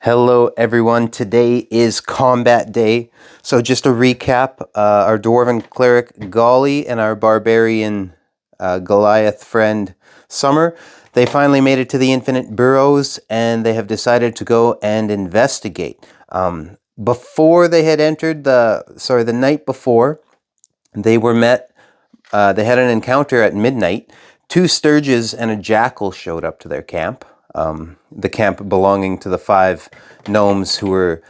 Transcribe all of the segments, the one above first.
Hello everyone, today is combat day. So just to recap, our dwarven cleric Golly and our barbarian Goliath friend Summer, they finally made it to the Infinite Burrows and they have decided to go and investigate. Before they had entered the night before, they were met, they had an encounter at midnight. Two Stirges and a jackal showed up to their camp. The camp belonging to the 5 gnomes who were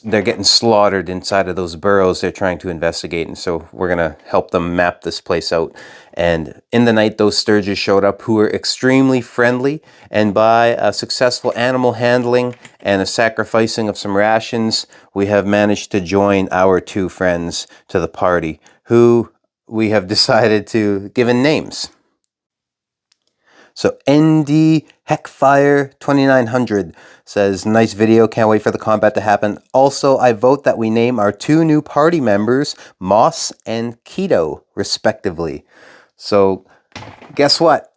they're getting slaughtered inside of those burrows they're trying to investigate, and so we're gonna help them map this place out. And in the night, those Stirges showed up who were extremely friendly, and by a successful animal handling and a sacrificing of some rations, we have managed to join our 2 friends to the party, who we have decided to give names. So ND Heckfire 2900 says, nice video, can't wait for the combat to happen. Also, I vote that we name our 2 new party members Moss and Kito, respectively. So, guess what?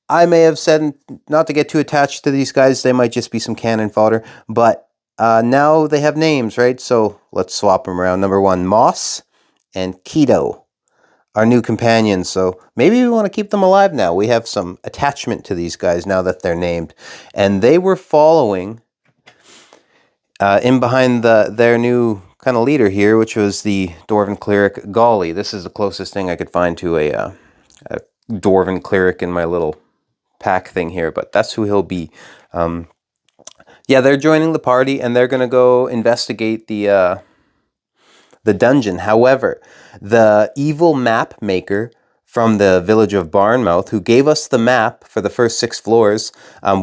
I may have said not to get too attached to these guys, they might just be some cannon fodder, but now they have names, right? So, let's swap them around. Number 1, Moss and Kito. Our new companions, so maybe we want to keep them alive now. We have some attachment to these guys now that they're named. And they were following in behind their new kind of leader here, which was the dwarven cleric Golly. This is the closest thing I could find to a dwarven cleric in my little pack thing here, but that's who he'll be. Yeah, they're joining the party, and they're going to go investigate the dungeon. However, the evil map maker from the village of Barnemouth, who gave us the map for the first 6 floors,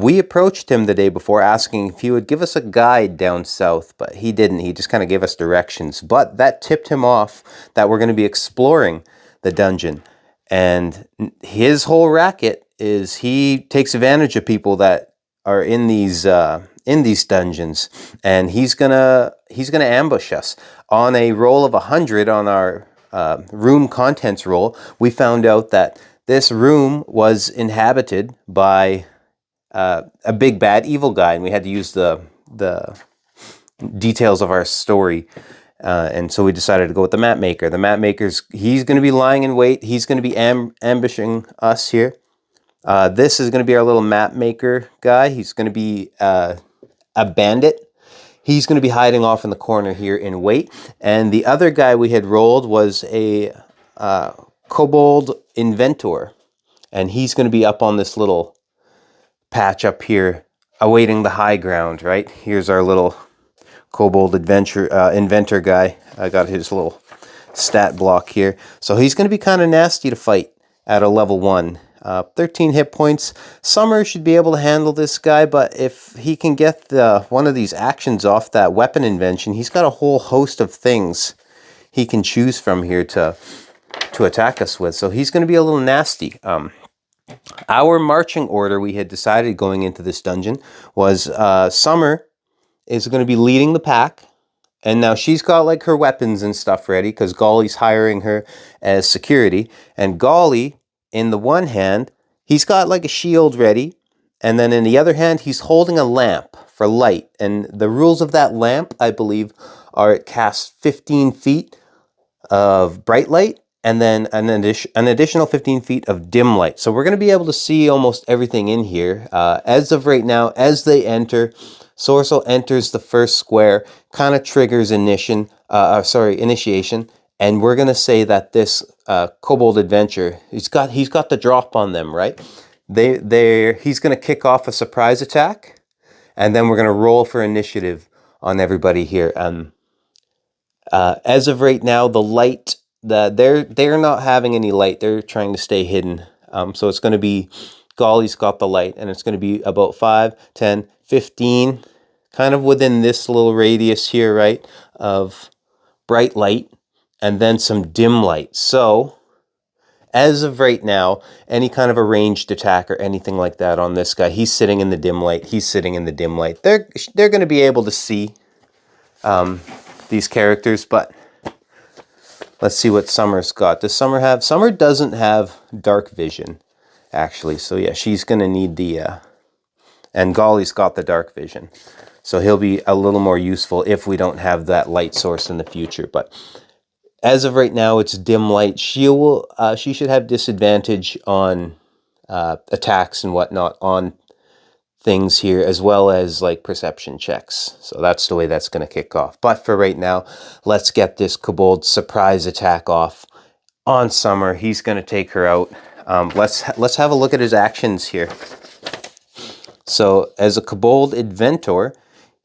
we approached him the day before asking if he would give us a guide down south, but he didn't. He just kind of gave us directions. But that tipped him off that we're going to be exploring the dungeon. And his whole racket is he takes advantage of people that are in these dungeons, and he's gonna ambush us. On a roll of 100 on our room contents roll, we found out that this room was inhabited by a big bad evil guy, and we had to use the details of our story, and so we decided to go with the map maker. The map maker's he's going to be lying in wait. He's going to be ambushing us here. This is going to be our little map maker guy. He's going to be a bandit. He's going to be hiding off in the corner here in wait. And the other guy we had rolled was a Kobold Inventor. And he's going to be up on this little patch up here, awaiting the high ground, right? Here's our little Kobold Inventor guy. I got his little stat block here. So he's going to be kind of nasty to fight at a level 1. 13 hit points. Summer should be able to handle this guy, but if he can get one of these actions off that weapon invention, he's got a whole host of things he can choose from here to attack us with. So he's going to be a little nasty. Our marching order we had decided going into this dungeon was Summer is going to be leading the pack. And now she's got like her weapons and stuff ready because Golly's hiring her as security. And Golly, in the one hand, he's got like a shield ready, and then in the other hand, he's holding a lamp for light. And the rules of that lamp, I believe, are it casts 15 feet of bright light, and then an additional 15 feet of dim light. So we're going to be able to see almost everything in here. As of right now, as they enter, Sorcel enters the first square, kind of triggers initiation. And we're going to say that this Kobold Adventure, he's got the drop on them, right? He's going to kick off a surprise attack, and then we're going to roll for initiative on everybody here. As of right now, the light, they're not having any light. They're trying to stay hidden. So it's going to be Golly's got the light, and it's going to be about 5, 10, 15, kind of within this little radius here, right, of bright light. And then some dim light. So, as of right now, any kind of a ranged attack or anything like that on this guy, he's sitting in the dim light. He's sitting in the dim light. They're going to be able to see these characters, but let's see what Summer's got. Does Summer have? Summer doesn't have dark vision, actually. So yeah, she's going to need the And Golly's got the dark vision. So he'll be a little more useful if we don't have that light source in the future. But as of right now, it's dim light. She should have disadvantage on attacks and whatnot on things here, as well as like perception checks. So that's the way that's going to kick off. But for right now, let's get this Kobold surprise attack off on Summer. He's going to take her out. Let's have a look at his actions here. So as a Kobold Inventor,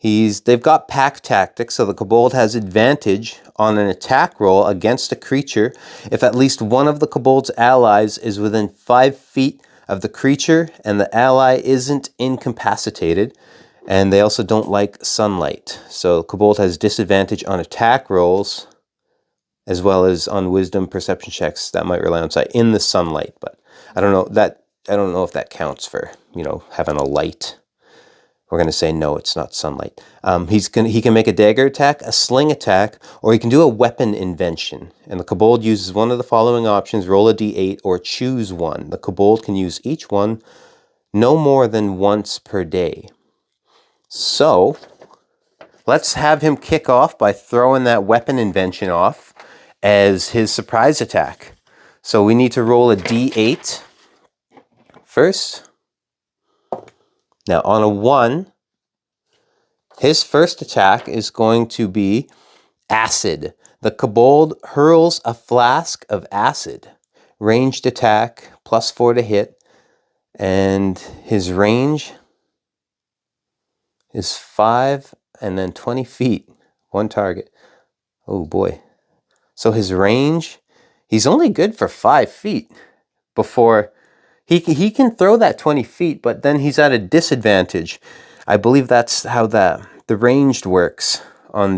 they've got pack tactics, so the Kobold has advantage on an attack roll against a creature if at least one of the Kobold's allies is within 5 feet of the creature and the ally isn't incapacitated, and they also don't like sunlight. So Kobold has disadvantage on attack rolls as well as on wisdom perception checks that might rely on sight in the sunlight. But I don't know if that counts for, having a light. We're going to say no, it's not sunlight. He can make a dagger attack, a sling attack, or he can do a weapon invention. And the Kobold uses one of the following options: roll a d8 or choose one. The Kobold can use each one no more than once per day. So let's have him kick off by throwing that weapon invention off as his surprise attack. So we need to roll a d8 first. Now on a 1, his first attack is going to be acid. The Kobold hurls a flask of acid. Ranged attack, +4 to hit. And his range is 5 and then 20 feet. One target. Oh boy. So his range, he's only good for 5 feet before... He can throw that 20 feet, but then he's at a disadvantage. I believe that's how the ranged works on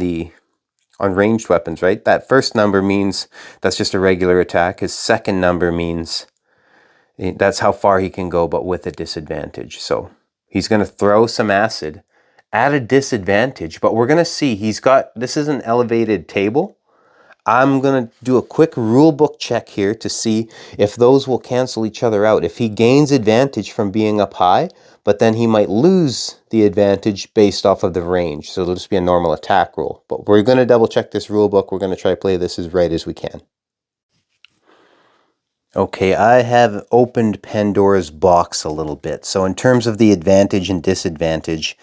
ranged weapons, right? That first number means that's just a regular attack. His second number means that's how far he can go, but with a disadvantage. So he's going to throw some acid at a disadvantage, but we're going to see this is an elevated table. I'm going to do a quick rulebook check here to see if those will cancel each other out. If he gains advantage from being up high, but then he might lose the advantage based off of the range. So it'll just be a normal attack roll. But we're going to double check this rulebook. We're going to try to play this as right as we can. Okay, I have opened Pandora's box a little bit. So in terms of the advantage and disadvantage,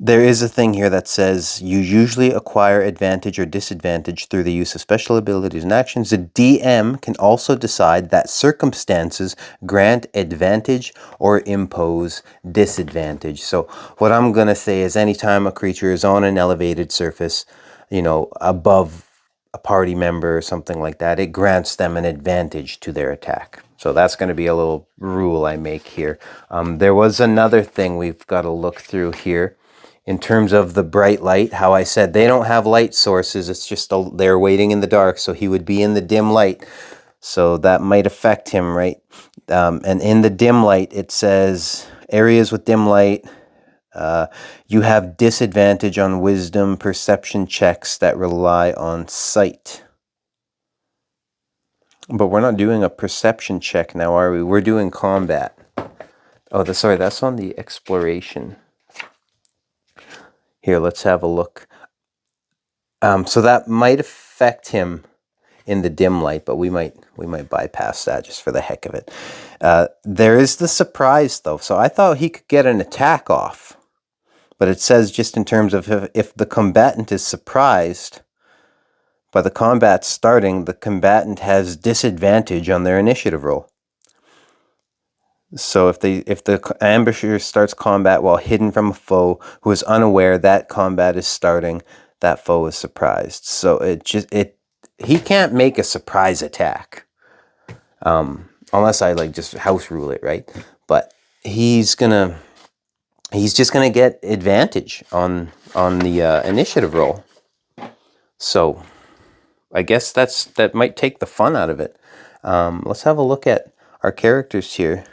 there is a thing here that says you usually acquire advantage or disadvantage through the use of special abilities and actions. The DM can also decide that circumstances grant advantage or impose disadvantage. So what I'm going to say is anytime a creature is on an elevated surface, above a party member or something like that, it grants them an advantage to their attack. So that's going to be a little rule I make here. There was another thing we've got to look through here. In terms of the bright light, how I said they don't have light sources. It's just they're waiting in the dark, so he would be in the dim light. So that might affect him, right? And in the dim light, it says areas with dim light, you have disadvantage on wisdom perception checks that rely on sight. But we're not doing a perception check now, are we? We're doing combat. Oh, sorry, that's on the exploration. Here, let's have a look. So that might affect him in the dim light, but we might bypass that just for the heck of it. There is the surprise, though. So I thought he could get an attack off. But it says just in terms of if the combatant is surprised by the combat starting, the combatant has disadvantage on their initiative roll. So if the ambusher starts combat while hidden from a foe who is unaware that combat is starting, that foe is surprised. So he can't make a surprise attack, unless I just house rule it, right? But he's just gonna get advantage on the initiative roll. So I guess that might take the fun out of it. Let's have a look at our characters here.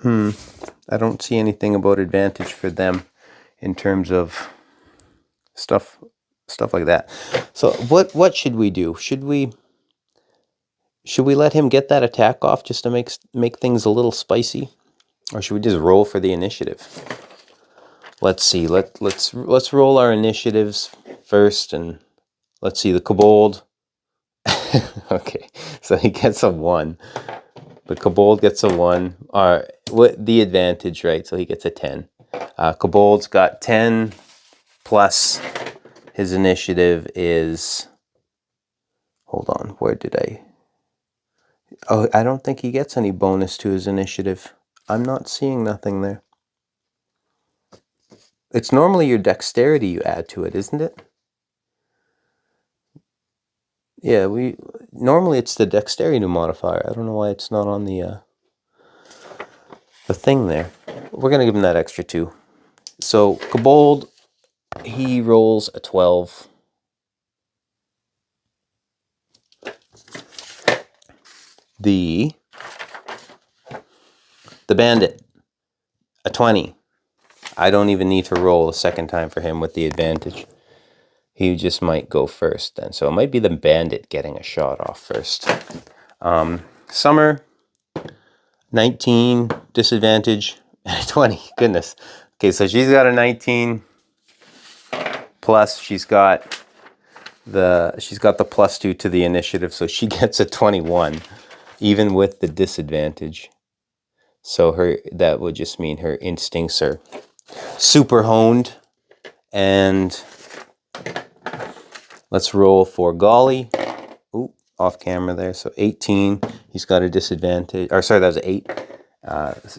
I don't see anything about advantage for them in terms of stuff like that. So what should we do? Should we Should we let him get that attack off just to make things a little spicy? Or should we just roll for the initiative? Let's see. Let's roll our initiatives first, and let's see the Kobold. Okay, so he gets a 1. The Kobold gets a 1. What the advantage, right? So he gets a 10. Kobold's got 10 plus his initiative is. Hold on, where did I? Oh, I don't think he gets any bonus to his initiative. I'm not seeing nothing there. It's normally your dexterity you add to it, isn't it? Yeah, normally it's the dexterity modifier. I don't know why it's not on the thing there. We're gonna give him that extra 2. So Kobold, he rolls a 12. The bandit, a 20. I don't even need to roll a second time for him with the advantage. He just might go first then. So it might be the bandit getting a shot off first. Summer, 19, disadvantage, 20. Goodness. Okay, so she's got a 19. Plus she's got the +2 to the initiative, so she gets a 21, even with the disadvantage. So that would just mean her instincts are super honed. And let's roll for Golly. Ooh, off camera there. So 18. He's got a disadvantage. Or sorry, that was an 8.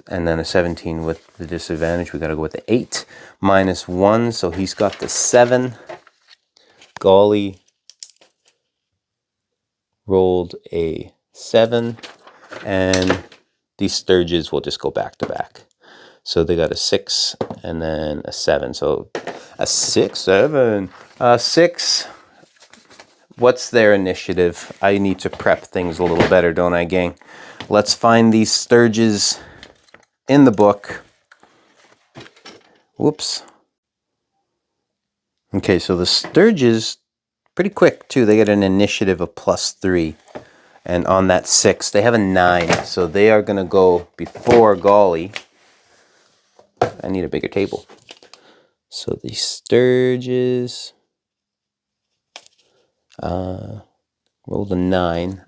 And then a 17 with the disadvantage. We got to go with the 8 minus 1. So he's got the 7. Golly rolled a 7. And these Stirges will just go back to back. So they got a 6 and then a 7. So a 6, 7, 6. What's their initiative? I need to prep things a little better, don't I, gang? Let's find these Stirges in the book. Whoops. Okay, so the Stirges, pretty quick too. They get an initiative of +3. And on that 6, they have a 9. So they are going to go before Golly. I need a bigger table. So the Stirges rolled a 9.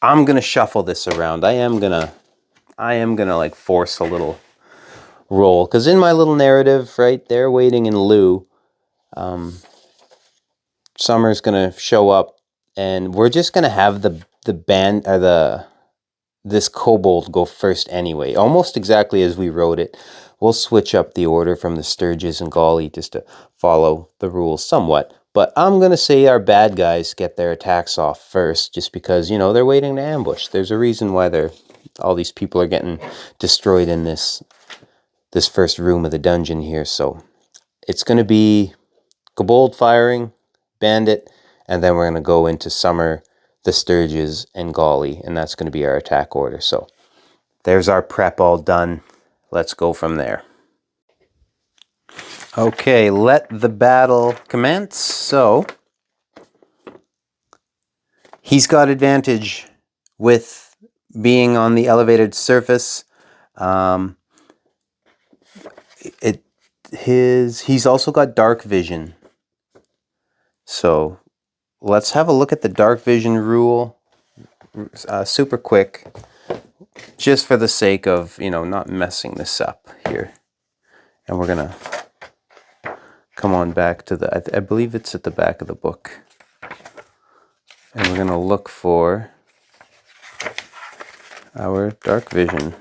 I'm gonna shuffle this around. I am gonna like force a little roll, because in my little narrative, right, they're waiting in lieu. Summer's gonna show up, and we're just gonna have the band or this Kobold go first anyway, almost exactly as we wrote it. We'll switch up the order from the Stirges and Golly just to follow the rules somewhat. But I'm going to say our bad guys get their attacks off first, just because, they're waiting to ambush. There's a reason why all these people are getting destroyed in this first room of the dungeon here. So it's going to be Kobold firing, bandit, and then we're going to go into Summer, the Stirges, and Golly, and that's going to be our attack order. So there's our prep all done. Let's go from there. Okay, let the battle commence. So he's got advantage with being on the elevated surface. He's also got dark vision. So let's have a look at the dark vision rule super quick, just for the sake of, not messing this up here. And we're going to come on back to I believe it's at the back of the book. And we're going to look for our dark vision.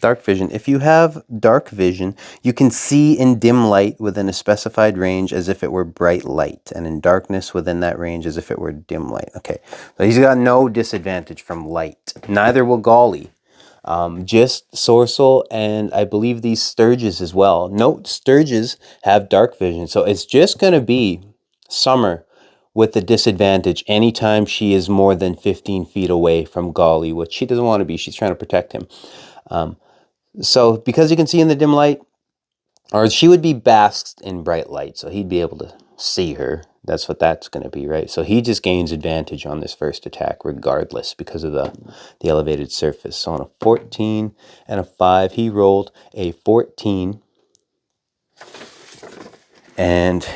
Dark vision. If you have dark vision, you can see in dim light within a specified range as if it were bright light, and in darkness within that range as if it were dim light. Okay, so he's got no disadvantage from light. Neither will Golly. Just Sorcel, and I believe these Stirges as well. Note, Stirges have dark vision, so it's just going to be Summer with the disadvantage anytime she is more than 15 feet away from Golly, which she doesn't want to be. She's trying to protect him. So because you can see in the dim light, or she would be basked in bright light, so he'd be able to see her. That's what that's going to be, right? So he just gains advantage on this first attack regardless because of the elevated surface. So on a 14 and a 5, he rolled a 14. And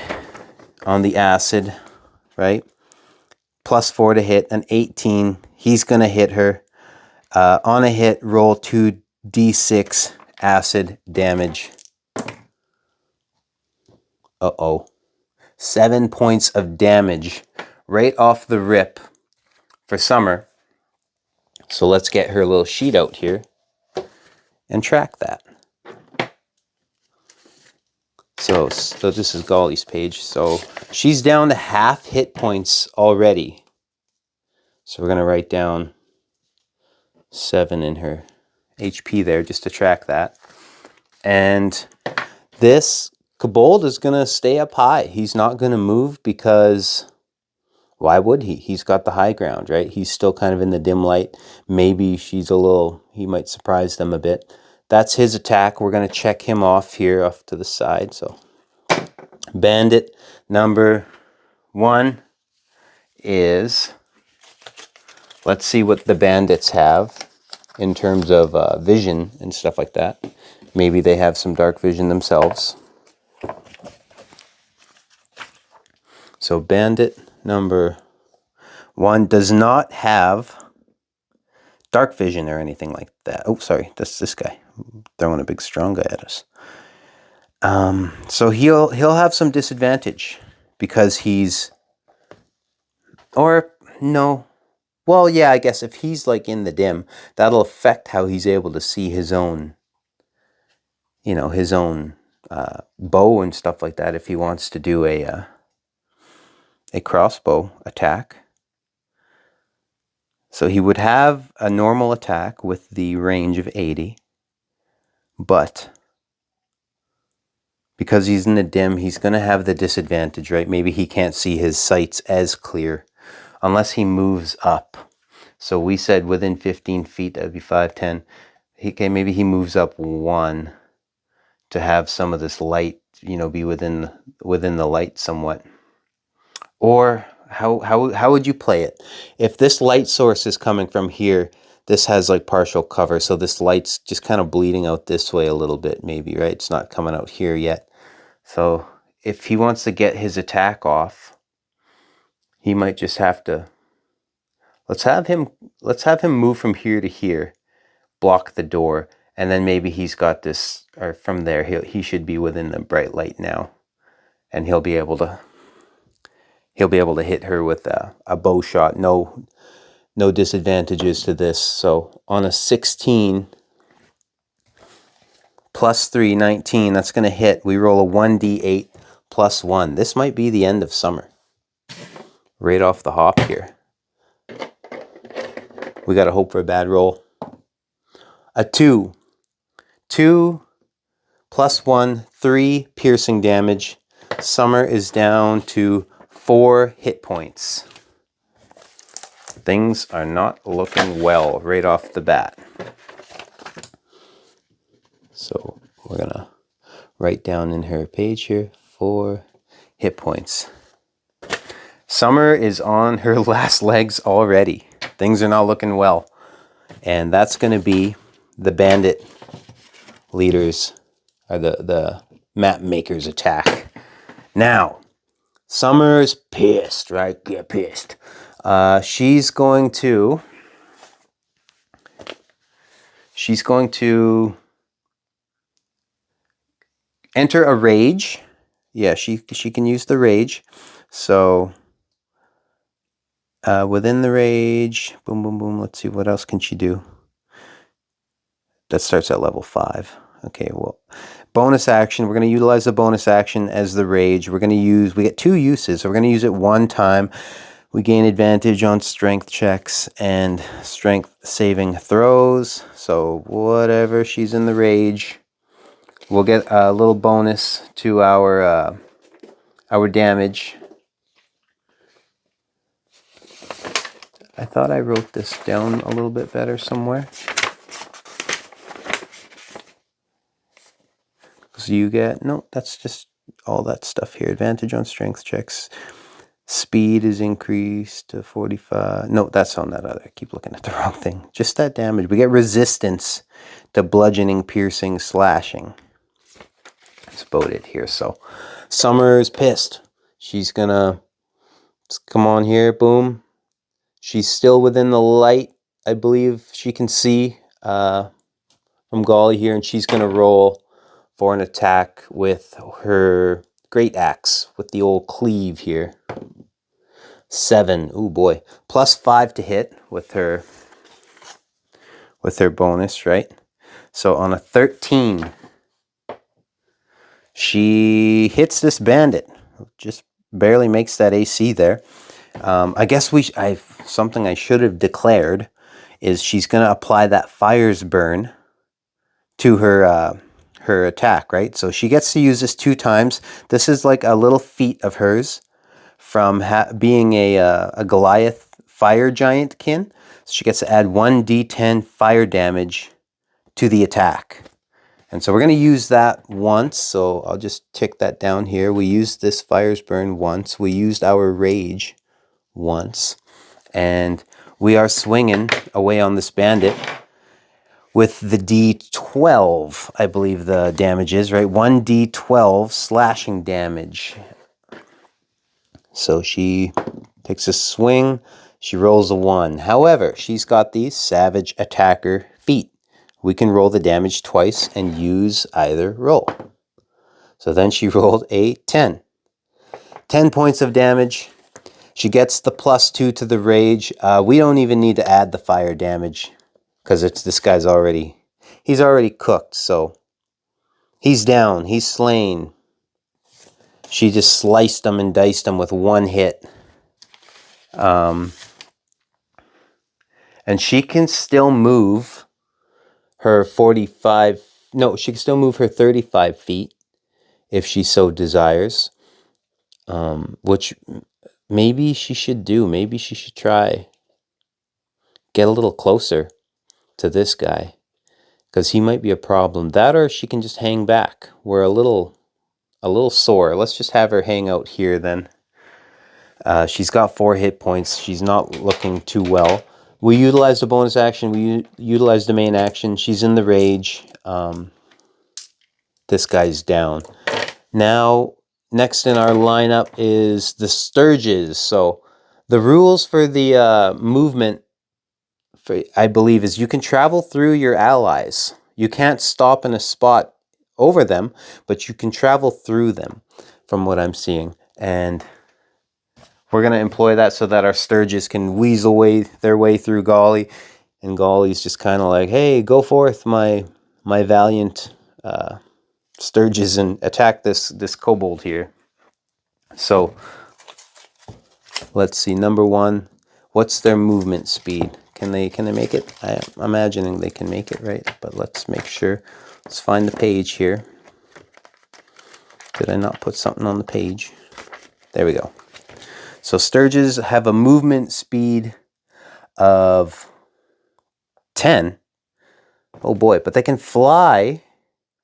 on the acid, right, +4 to hit, an 18. He's going to hit her. On a hit, roll 2d6 acid damage. Uh-oh. 7 points of damage right off the rip for Summer. So let's get her little sheet out here and track that. So this is Golly's page. So she's down to half hit points already. So we're going to write down 7 in her HP there just to track that. And this Kobold is going to stay up high. He's not going to move because why would he? He's got the high ground, right? He's still kind of in the dim light. Maybe he might surprise them a bit. That's his attack. We're going to check him off here off to the side. So bandit number 1 is, let's see what the bandits have in terms of vision and stuff like that. Maybe they have some dark vision themselves. So bandit number 1 does not have dark vision or anything like that. Oh, sorry, that's this guy throwing a big strong guy at us. So he'll have some disadvantage because he's, or no, well, yeah, I guess if he's like in the dim, that'll affect how he's able to see his own, his own bow and stuff like that. If he wants to do a crossbow attack. So he would have a normal attack with the range of 80, but because he's in the dim, he's going to have the disadvantage, right? Maybe he can't see his sights as clear unless he moves up. So we said within 15 feet, that would be 5, 10. Maybe he moves up 1 to have some of this light, be within the light somewhat. Or how would you play it? If this light source is coming from here, this has like partial cover, so this light's just kind of bleeding out this way a little bit, maybe, right? It's not coming out here yet. So if he wants to get his attack off, he might just have to, let's have him move from here to here, block the door, and then maybe he's got this, or from there he should be within the bright light now, and he'll be able to hit her with a bow shot. No disadvantages to this. So on a 16 plus 3, 19, that's going to hit. We roll a 1d8 plus 1. This might be the end of Summer. Right off the hop here. We got to hope for a bad roll. A 2. 2 plus 1, 3 piercing damage. Summer is down to 4 hit points. Things are not looking well right off the bat. So we're going to write down in her page here 4 hit points. Summer is on her last legs already. Things are not looking well. And that's going to be the bandit leaders, or the map makers' attack. Now, Summer's pissed, right? Get pissed. She's going to enter a rage. Yeah, she can use the rage. So within the rage, boom, boom, boom. Let's see, what else can she do? That starts at level 5. Okay, well, bonus action. We're going to utilize the bonus action as the rage. We get 2 uses. So we're going to use it 1 time. We gain advantage on strength checks and strength saving throws. So whatever she's in the rage, we'll get a little bonus to our damage. I thought I wrote this down a little bit better somewhere. So you get, no, that's just all that stuff here. Advantage on strength checks. Speed is increased to 45. No, that's on that other. I keep looking at the wrong thing. Just that damage. We get resistance to bludgeoning, piercing, slashing. It's about it here. So Summer's pissed. She's gonna come on here. Boom. She's still within the light. I believe she can see from Golly here, and she's gonna roll for an attack with her great axe with the old cleave here. 7. Oh boy. +5 to hit with her bonus, right? So on a 13, she hits this bandit. Just barely makes that AC there. I guess something I should have declared is she's going to apply that fire's burn to her her attack, right? So she gets to use this 2 times. This is like a little feat of hers from being a Goliath fire giant kin. So she gets to add 1d10 fire damage to the attack. And so we're going to use that once. So I'll just tick that down here. We used this fire's burn once. We used our rage once. And we are swinging away on this bandit with the d12, I believe the damage is, right? 1d12 slashing damage. So she takes a swing, she rolls a 1. However, she's got these Savage Attacker feat. We can roll the damage twice and use either roll. So then she rolled a 10. 10 points of damage. She gets the +2 to the rage. We don't even need to add the fire damage because this guy's he's already cooked. So he's down, he's slain. She just sliced him and diced him with 1 hit. And she can still move her 45... No, she can still move her 35 feet if she so desires. Which maybe she should do. Maybe she should try get a little closer to this guy. Because he might be a problem. That or she can just hang back. We're a little sore. Let's just have her hang out here then. She's got 4 hit points. She's not looking too well. We utilized the bonus action. We utilized the main action. She's in the rage. This guy's down. Now, next in our lineup is the Stirges. So the rules for the movement, I believe, is you can travel through your allies. You can't stop in a spot over them, but you can travel through them, from what I'm seeing. And we're going to employ that so that our Stirges can weasel their way through Golly. And Golly's just kind of like, hey, go forth, my valiant Stirges, and attack this kobold here. So, let's see. Number 1, what's their movement speed? Can they make it? I'm imagining they can make it, right? But let's make sure. Let's find the page here. Did I not put something on the page? There we go. So Stirges have a movement speed of 10. Oh boy, but they can fly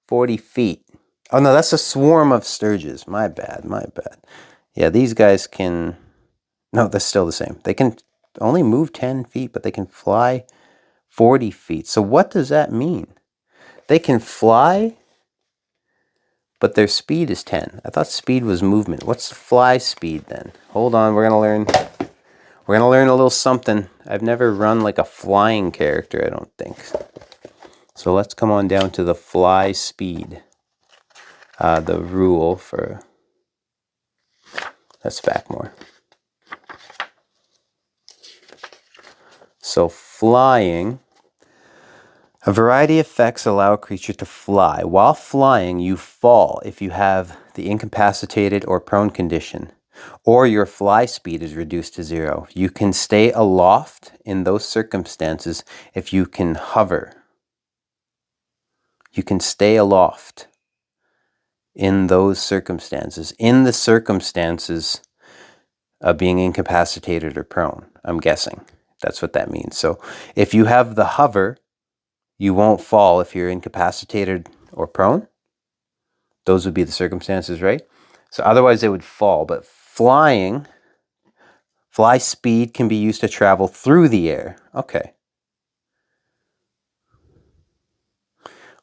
40 feet. Oh no, that's a swarm of Stirges. My bad. Yeah, these guys can... No, that's still the same. They can only move 10 feet, but they can fly 40 feet. So what does that mean? They can fly, but their speed is 10. I thought speed was movement. What's the fly speed then? Hold on, we're gonna learn a little something. I've never run like a flying character, I don't think. So let's come on down to the fly speed. The rule for... Let's back more. So flying... A variety of effects allow a creature to fly. While flying, you fall if you have the incapacitated or prone condition, or your fly speed is reduced to 0. You can stay aloft in those circumstances if you can hover. You can stay aloft in those circumstances. In the circumstances of being incapacitated or prone, I'm guessing. That's what that means. So if you have the hover... You won't fall if you're incapacitated or prone. Those would be the circumstances, right? So otherwise they would fall. But flying Fly speed can be used to travel through the air. Okay.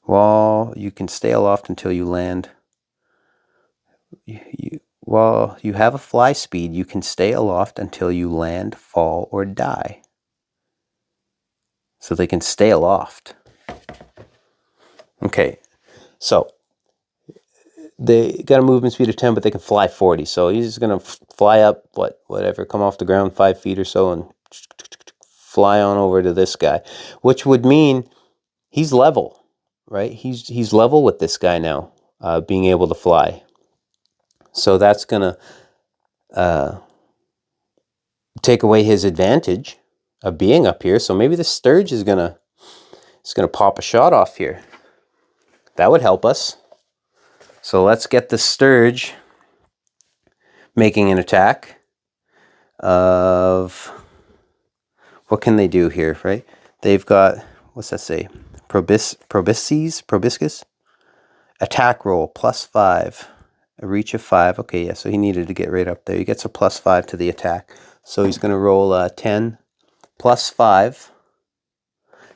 Well, you can stay aloft until you land. While you have a fly speed, you can stay aloft until you land, fall, or die. So they can stay aloft. Okay, so they got a movement speed of 10, but they can fly 40. So he's just going to fly up, whatever, come off the ground 5 feet or so and fly on over to this guy, which would mean he's level, right? He's level with this guy now, being able to fly. So that's going to take away his advantage of being up here. So maybe the Stirge is gonna pop a shot off here. That would help us. So let's get the Stirge making an attack of, what can they do here, right? They've got, what's that say? Probiscus? Attack roll, +5. A reach of 5. Okay, yeah, so he needed to get right up there. He gets a +5 to the attack. So he's going to roll 10 +5.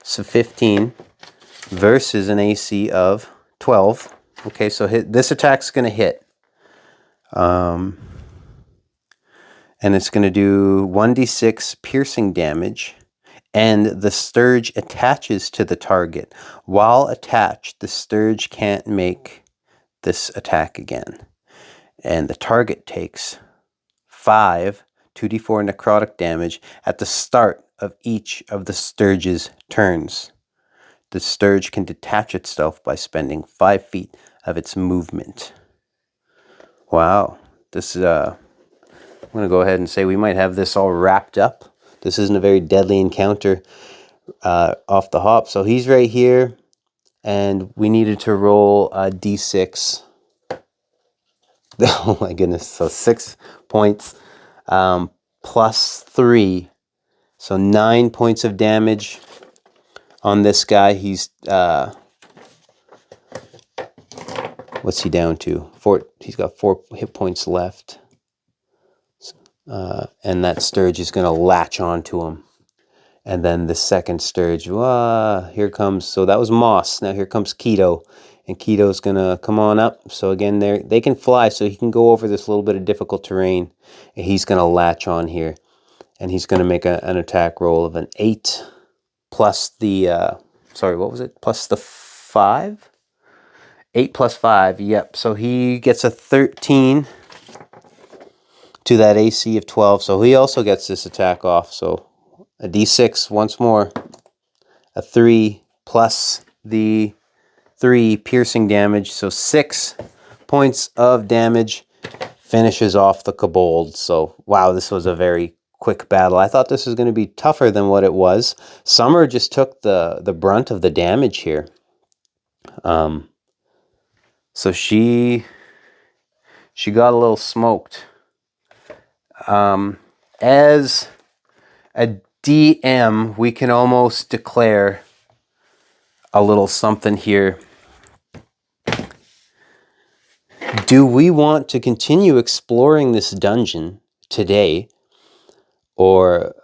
So 15 versus an AC of 12. Okay, so this attack's going to hit. And it's going to do 1d6 piercing damage. And the Stirge attaches to the target. While attached, the Stirge can't make this attack again. And the target takes 5 2d4 necrotic damage at the start of each of the Stirge's turns. The Stirge can detach itself by spending 5 feet of its movement. Wow. This is, I'm going to go ahead and say we might have this all wrapped up. This isn't a very deadly encounter off the hop. So he's right here, and we needed to roll a d6. Oh my goodness. So 6 points +3. So 9 points of damage on this guy. He's, what's he down to? 4. He's got 4 hit points left. And that Stirge is going to latch onto him. And then the second Stirge, here comes, so that was Moss. Now here comes Kito. And Kito's going to come on up. So again, they can fly, so he can go over this little bit of difficult terrain. And he's going to latch on here. And he's going to make an attack roll of an 8 plus the, sorry, what was it? Plus the 5? 8 plus 5, yep. So he gets a 13 to that AC of 12. So he also gets this attack off. So a d6 once more. A 3 plus the 3 piercing damage. So 6 points of damage. Finishes off the Kobold. So, wow, this was a very quick battle. I thought this was going to be tougher than what it was. Summer just took the brunt of the damage here. So she got a little smoked. As a DM, we can almost declare a little something here. Do we want to continue exploring this dungeon today? Or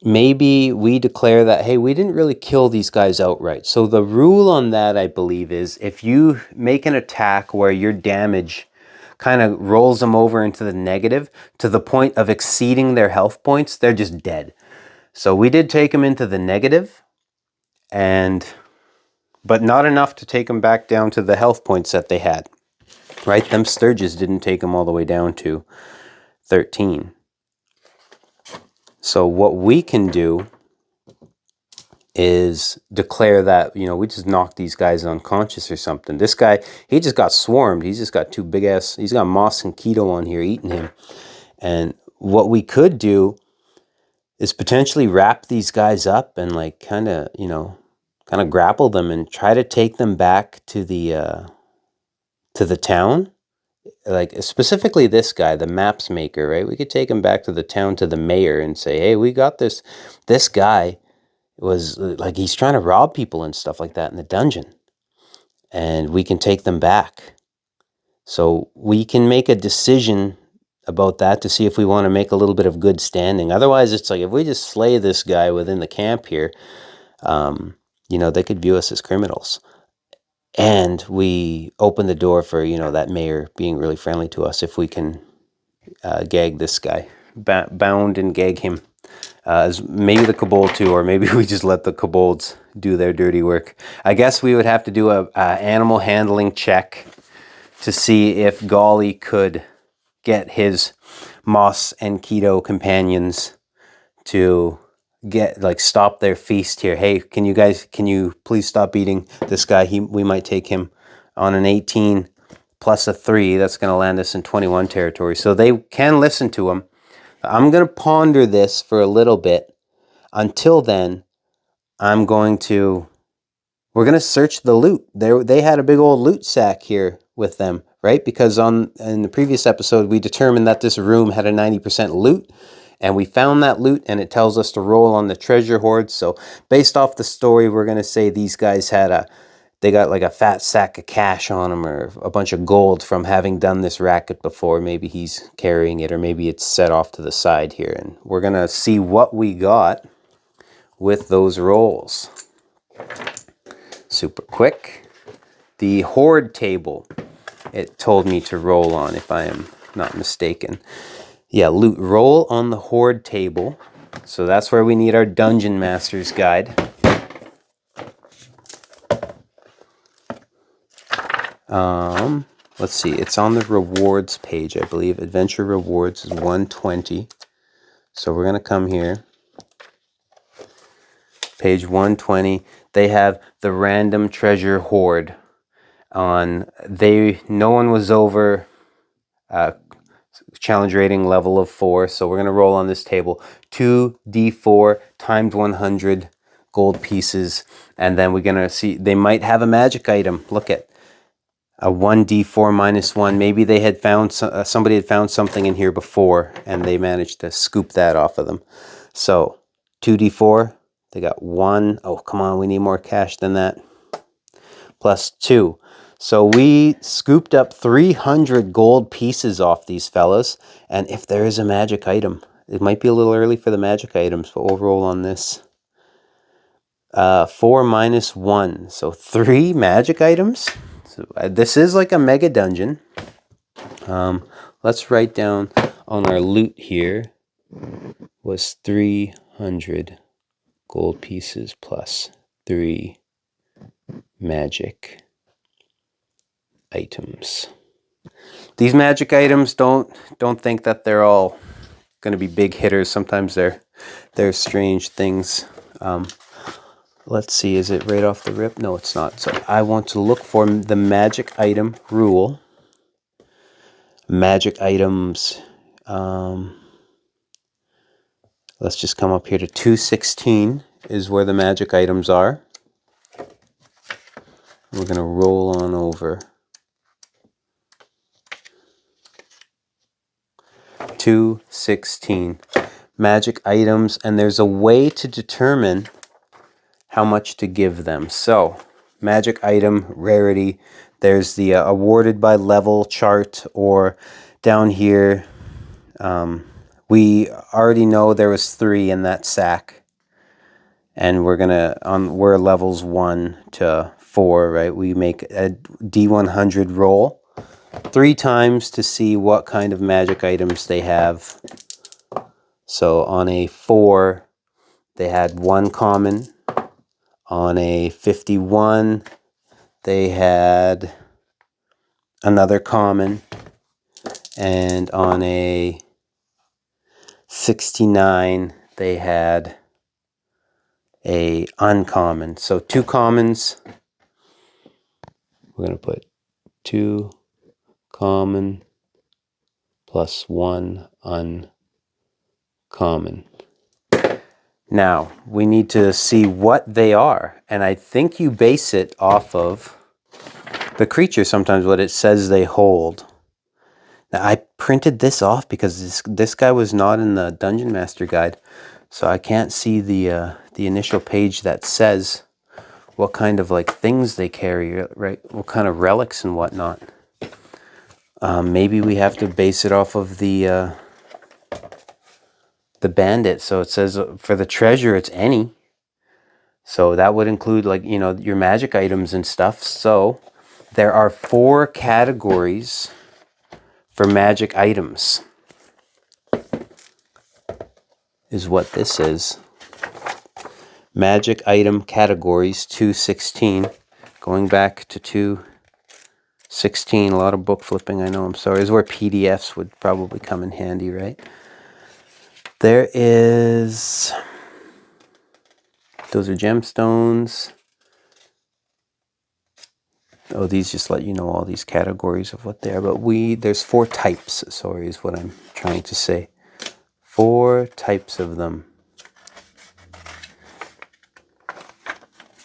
maybe we declare that, hey, we didn't really kill these guys outright. So the rule on that, I believe, is if you make an attack where your damage kind of rolls them over into the negative to the point of exceeding their health points, they're just dead. So we did take them into the negative, but not enough to take them back down to the health points that they had. Right? Them Stirges didn't take them all the way down to 13. So what we can do is declare that, we just knocked these guys unconscious or something. This guy, he just got swarmed. He's just got 2 big ass, he's got Moss and Kito on here eating him. And what we could do is potentially wrap these guys up and like kind of grapple them and try to take them back to the town. Like specifically this guy, the maps maker, right? We could take him back to the town, to the mayor, and say, hey, we got this. This guy was like, he's trying to rob people and stuff like that in the dungeon. And we can take them back. So we can make a decision about that to see if we want to make a little bit of good standing. Otherwise, it's like if we just slay this guy within the camp here, you know, they could view us as criminals. And we open the door for, you know, that mayor being really friendly to us if we can gag this guy. Bound and gag him. As maybe the kobold too, or maybe we just let the kobolds do their dirty work. I guess we would have to do a animal handling check to see if Golly could get his Moss and Kito companions to stop their feast here. Hey, can you please stop eating this guy? We might take him on an 18 plus a 3. That's going to land us in 21 territory. So they can listen to him. I'm going to ponder this for a little bit. Until then, we're going to search the loot. They had a big old loot sack here with them, right? Because in the previous episode, we determined that this room had a 90% loot, and we found that loot, and it tells us to roll on the treasure hoard. So based off the story, we're going to say these guys they got like a fat sack of cash on them, or a bunch of gold from having done this racket before. Maybe he's carrying it, or maybe it's set off to the side here. And we're going to see what we got with those rolls. Super quick. The hoard table, it told me to roll on, if I am not mistaken. Yeah, loot. Roll on the hoard table. So that's where we need our Dungeon Master's Guide. Let's see. It's on the rewards page, I believe. Adventure rewards is 120. So we're going to come here. Page 120. They have the random treasure hoard on. No one was over challenge rating level of 4. So we're going to roll on this table 2d4 times 100 gold pieces. And then we're going to see they might have a magic item. Look at a 1d4 minus 1. Maybe they had found somebody had found something in here before, and they managed to scoop that off of them. So 2d4, they got 1. Oh, come on, we need more cash than that. Plus 2. So we scooped up 300 gold pieces off these fellas. And if there is a magic item, it might be a little early for the magic items, but we'll roll on this. 4 minus 1. So 3 magic items. So this is like a mega dungeon. Let's write down on our loot here was 300 gold pieces plus 3 magic items. These magic items, don't think that they're all going to be big hitters. Sometimes they're strange things. Let's see, is it right off the rip? No, it's not. So I want to look for the magic item rule. Magic items. Let's just come up here to 216 is where the magic items are. We're going to roll on over. 216. Magic items, and there's a way to determine how much to give them. So, magic item rarity, there's the awarded by level chart, or down here, we already know there was 3 in that sack, and we're levels 1 to 4, right? We make a D100 roll 3 times to see what kind of magic items they have. So on a 4, they had 1 common. On a 51, they had another common. And on a 69, they had a uncommon. So 2 commons. We're going to put 2 common plus 1 uncommon. Now, we need to see what they are. And I think you base it off of the creature sometimes, what it says they hold. Now, I printed this off because this guy was not in the Dungeon Master Guide. So I can't see the initial page that says what kind of like things they carry, right? What kind of relics and whatnot. Maybe we have to base it off of the bandit. So it says for the treasure, it's any. So that would include, like, you know, your magic items and stuff. So there are 4 categories for magic items, is what this is. Magic item categories 216. Going back to 216, a lot of book flipping, I know, I'm sorry. This is where PDFs would probably come in handy, right? There is... Those are gemstones. Oh, these just let you know all these categories of what they are. But there's 4 types, sorry, is what I'm trying to say. 4 types of them.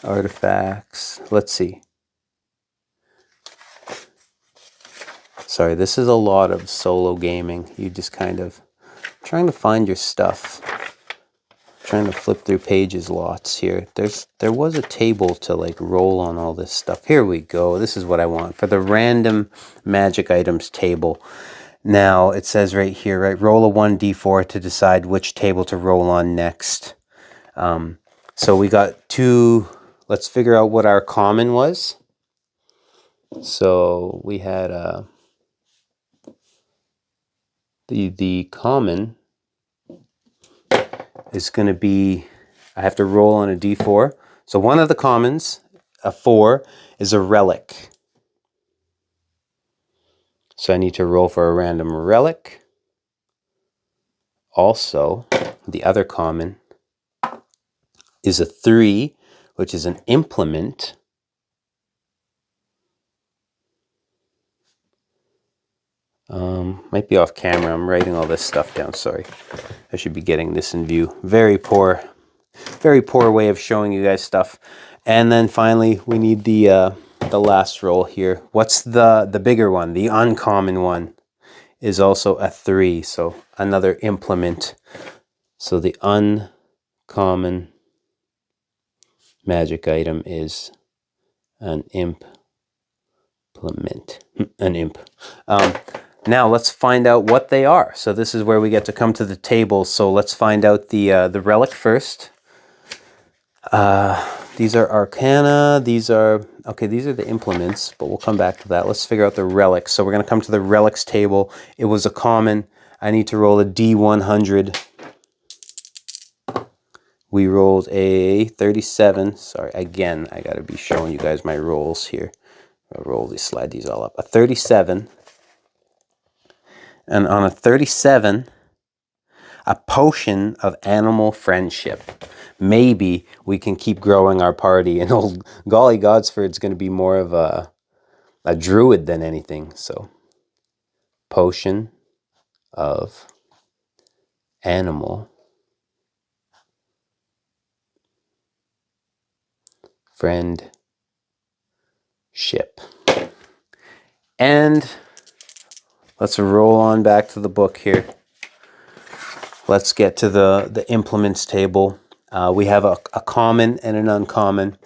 Artifacts. Let's see. Sorry, this is a lot of solo gaming. You just kind of trying to find your stuff. Trying to flip through pages lots here. There was a table to like roll on all this stuff. Here we go. This is what I want for the random magic items table. Now it says right here, right? Roll a 1d4 to decide which table to roll on next. So we got 2. Let's figure out what our common was. So we had the common is going to be, I have to roll on a d4. So one of the commons, a 4, is a relic. So I need to roll for a random relic. Also, the other common is a 3, which is an implement. Might be off camera. I'm writing all this stuff down. Sorry. I should be getting this in view. Very poor way of showing you guys stuff. And then finally, we need the last roll here. What's the bigger one? The uncommon one is also a 3. So another implement. So the uncommon magic item is an implement. An imp. Now let's find out what they are. So this is where we get to come to the table. So let's find out the relic first. These are arcana. These are the implements, but we'll come back to that. Let's figure out the relics. So we're going to come to the relics table. It was a common. I need to roll a D100. We rolled a 37. Sorry, again, I got to be showing you guys my rolls here. I'll roll these, slide these all up. A 37. And on a 37, a potion of animal friendship. Maybe we can keep growing our party. And old Golly Godsford's going to be more of a druid than anything. So, potion of animal friendship. And let's roll on back to the book here. Let's get to the implements table. We have a common and an uncommon.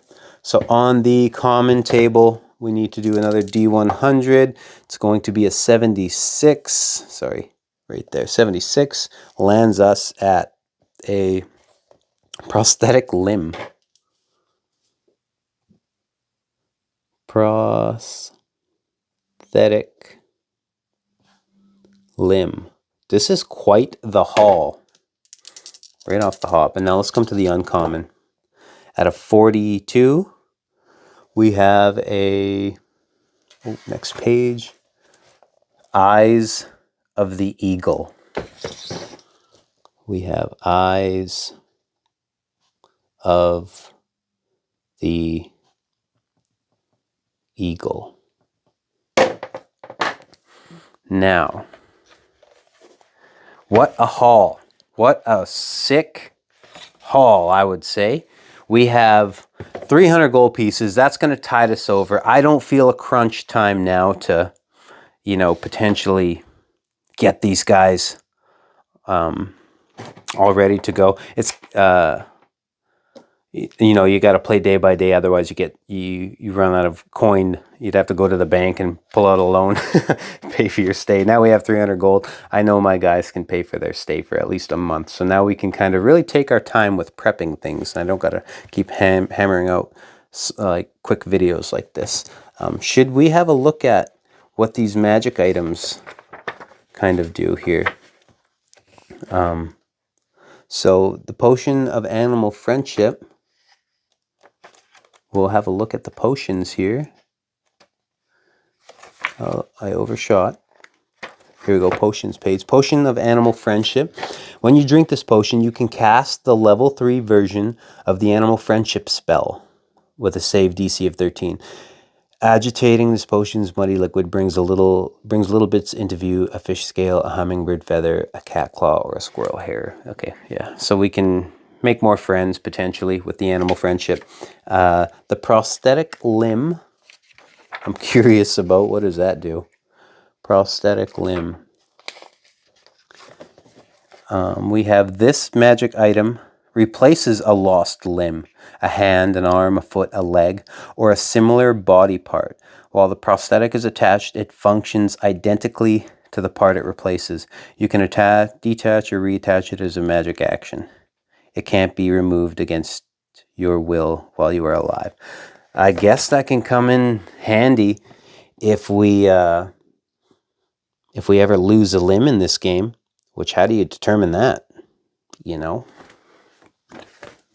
So on the common table, we need to do another D100. It's going to be a 76. Sorry, right there. 76 lands us at a prosthetic limb. Prosthetic limb. This is quite the haul. Right off the hop. And now let's come to the uncommon. At a 42, we have a... Oh, next page. Eyes of the Eagle. We have Eyes of the Eagle. Now, what a haul. What a sick haul, I would say. We have 300 gold pieces. That's going to tide us over. I don't feel a crunch time now to, you know, potentially get these guys all ready to go. It's, you know, you got to play day by day, otherwise you run out of coin. You'd have to go to the bank and pull out a loan, pay for your stay. Now we have 300 gold. I know my guys can pay for their stay for at least a month, so now we can kind of really take our time with prepping things. I don't got to keep hammering out like quick videos like this. Should we have a look at what these magic items kind of do here? So the potion of animal friendship. We'll have a look at the potions here. I overshot. Here we go, potions page. Potion of animal friendship. When you drink this potion, you can cast the level 3 version of the animal friendship spell with a save DC of 13. Agitating this potion's muddy liquid brings little bits into view: a fish scale, a hummingbird feather, a cat claw, or a squirrel hair. Okay, yeah. So we can make more friends potentially with the animal friendship. The prosthetic limb. I'm curious about what does that do? Prosthetic limb. We have this magic item replaces a lost limb, a hand, an arm, a foot, a leg, or a similar body part. While the prosthetic is attached, it functions identically to the part it replaces. You can attach, detach, or reattach it as a magic action. It can't be removed against your will while you are alive. I guess that can come in handy if we ever lose a limb in this game. Which, how do you determine that? You know,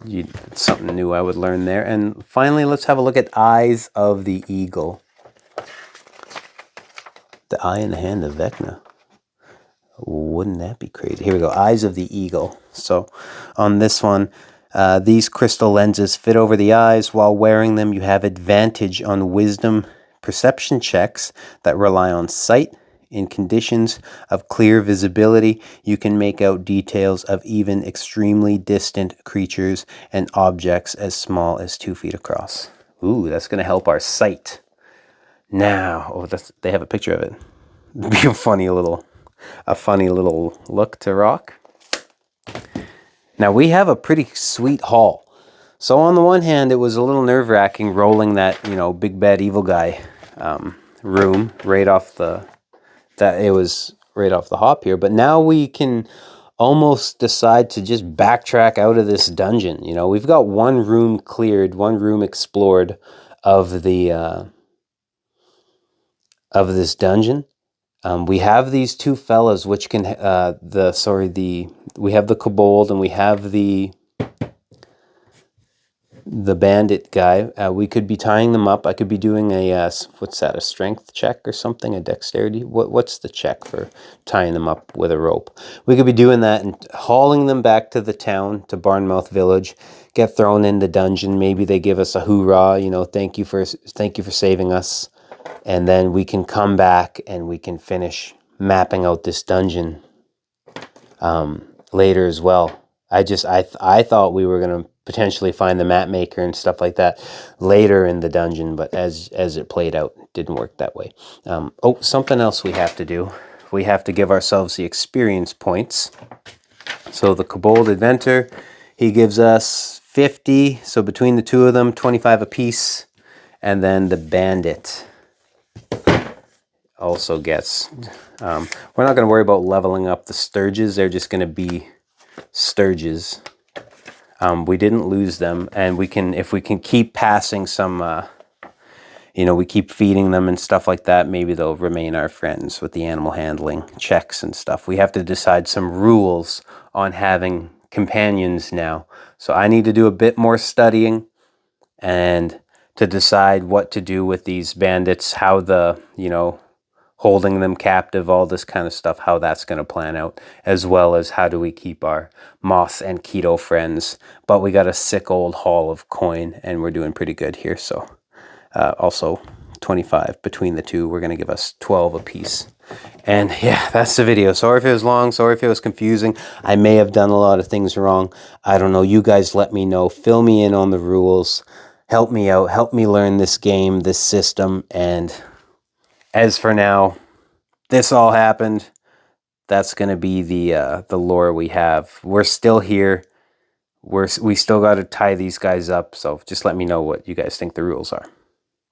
it's something new I would learn there. And finally, let's have a look at Eyes of the Eagle. The eye in the hand of Vecna. Wouldn't that be crazy? Here we go, Eyes of the Eagle. So on this one, these crystal lenses fit over the eyes. While wearing them, you have advantage on wisdom perception checks that rely on sight. In conditions of clear visibility, you can make out details of even extremely distant creatures and objects as small as 2 feet across. Ooh, that's going to help our sight. Now, oh, they have a picture of it. It'd be a funny little look to rock. Now we have a pretty sweet haul. So on the one hand, it was a little nerve-wracking rolling that, you know, big bad evil guy room right off the hop here. But now we can almost decide to just backtrack out of this dungeon. You know, we've got one room cleared, one room explored of the of this dungeon. We have these two fellas, which can we have the kobold and we have the bandit guy. We could be tying them up. I could be doing a what's that? A strength check or something? A dexterity? What's the check for tying them up with a rope? We could be doing that and hauling them back to the town, to Barnemouth Village. Get thrown in the dungeon. Maybe they give us a hoorah. You know, thank you for saving us. And then we can come back and we can finish mapping out this dungeon later as well. I thought we were going to potentially find the map maker and stuff like that later in the dungeon, but as it played out, it didn't work that way. Oh, something else we have to do. We have to give ourselves the experience points. So the Kobold Inventor, he gives us 50. So between the two of them, 25 apiece. And then the Bandit also gets. We're not going to worry about leveling up the Stirges. They're just going to be Stirges. We didn't lose them, and we can, if we can keep passing some, you know, we keep feeding them and stuff like that, maybe they'll remain our friends with the animal handling checks and stuff. We have to decide some rules on having companions now. So I need to do a bit more studying and to decide what to do with these bandits, how the, you know, holding them captive, all this kind of stuff, how that's going to plan out, as well as how do we keep our Moss and Kito friends. But we got a sick old haul of coin, and we're doing pretty good here. So also 25 between the two, we're going to give us 12 apiece. And yeah, that's the video. Sorry if it was long, sorry if it was confusing. I may have done a lot of things wrong. I don't know. You guys let me know. Fill me in on the rules. Help me out. Help me learn this game, this system, and as for now, this all happened. That's going to be the lore we have. We're still here. we still got to tie these guys up. So just let me know what you guys think the rules are.